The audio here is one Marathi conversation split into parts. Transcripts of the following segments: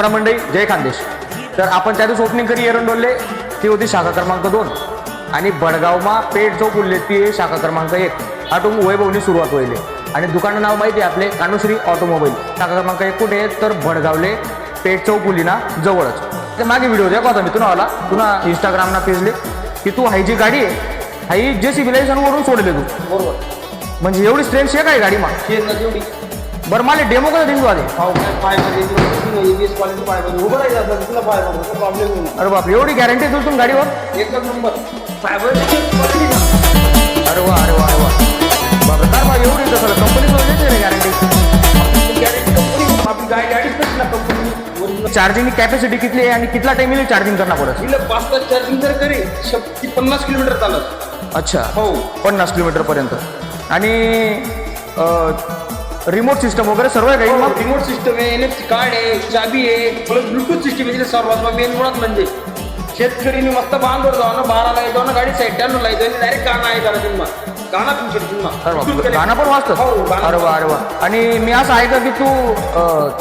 मित्रा मंडळी जय खानदेश. तर आपण त्या दिवशी ओपनिंग करी एरंडोलले ती होती शाखा क्रमांक 2 आणि भडगावमा पेठ चौक उरले ती शाखा क्रमांक 1. आटून वैभवनी सुरुवात होईल आणि दुकानं नाव माहिती आहे आपले कानुश्री ऑटोमोबाईल. शाखा क्रमांक 1 कुठे आहे तर भडगावले पेठ चौक उलीना जवळच. ते मागे व्हिडिओ द्या का मी तुला इंस्टाग्रामना पेजले की तू हाय जी गाडी आहे हाई JCB लायसनवरून सोडले तू बरोबर. म्हणजे एवढी स्ट्रेंथ शे काय गाडी मग शेत ना तेवढी बरं मला डेमो कधी दिसू आले. पायमध्ये ABS क्वालिटी पायमध्ये उभं राहायचं असलं तुला पायमध्ये प्रॉब्लेम होईल. अरे बापरे एवढी गॅरंटी देऊ तुम्ही गाडीवर एकच नंबर फायबर क्वालिटी. अरे वा अरे वा अरे वा बाबा काय मग एवढी तसं कंपनीचं देते गॅरंटी. गॅरंटी कंपनी आपली गाडीच नाही ना कंपनी. चार्जिंग कॅपॅसिटी किती आहे आणि कितला टाइम येईल चार्जिंग करणार पडत. तिला 5 तास चार्जिंग जर करे 50 किलोमीटर चालत. अच्छा हो 50 किलोमीटर पर्यंत. आणि रिमोट सिस्टम वगैरे सर्व आहे काही मग. रिमोट सिस्टम आहे, NFC कार्ड आहे, चाबी आहे, प्लस ब्लूटूथ सिस्टम आहे. सर्वात मेन मुळात म्हणजे शेतकरीने मस्त बांधवर जाऊ ना 12ला येतो ना गाडी 97ला येतो आणि डायरेक्ट गाणं आहे करा तुम्ही गाणं तुमच्या गाणं पण वाचतं. अरे वा अरे वा. आणि मी असं ऐकलं की तू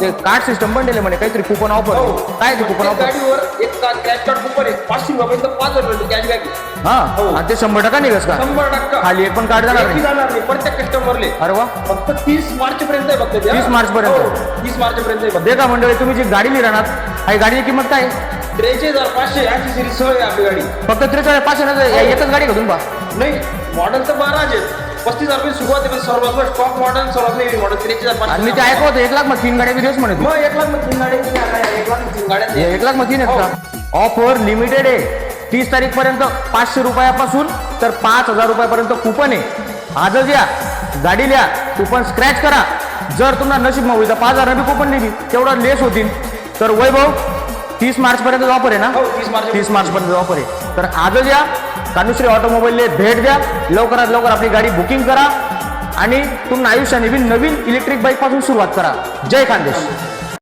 ते कार्ड सिस्टम पण दिले म्हणे काहीतरी कुपन ऑफर. काय ते कुपन ऑफर. गाडीवर एक कॅश कार्ड कुपन आहे 500 रुपयापर्यंत 5,000 रुपये कॅशबॅक. हा आणि ते 100% निघस का 100% खाली एक पण कार्ड जाणार नाही. जाणार नाही प्रत्येक कस्टमरले. अरे वा फक्त 30 मार्च पर्यंत आहे फक्त 30 मार्च पर्यंत. 30 मार्च पर्यंत आहे. दे का मंडळी तुम्ही जी गाडी लिहिणार ही गाडीची किंमत काय 43,500 यांची सिरीज सह आहे आपली गाडी. फक्त 43,500 एकच गाडी का तुम्ही. नाही मॉडेल तर 12 आहेत. 35,000 रुपये सुरुवात आहे. सर्वात टॉप मॉडेल सर्वात नवीन मॉडेल 43,500. आणि मी ते ऐकलं होतं 1 लाख मग 3 गाड्या दिवस म्हणे. मग 1 लाख मग 3 गाड्या 1 गाड्या 1 लाख मग 3 आहेत का. ऑफर लिमिटेड आहे 30 तारीखपर्यंत. 500 रुपयापासून तर 5,000 रुपयापर्यंत कुपन आहे. आजच या गाडी लिहा कुपन स्क्रॅच करा. जर तुम्हाला नशीब मग होईल 5,000 बी कुपन लिहिली तेवढं लेस होतील. तर वैभव 30 मार्च पर्यंत ऑफर आहे ना. 30 मार्च पर्यंत ऑफर आहे. तर आजच या कानुश्री ऑटोमोबाईलने भेट द्या. लवकरात लवकर आपली गाडी बुकिंग करा आणि तुम्हाला आयुष्याने नवीन इलेक्ट्रिक बाईक पासून सुरुवात करा. जय खानदेश.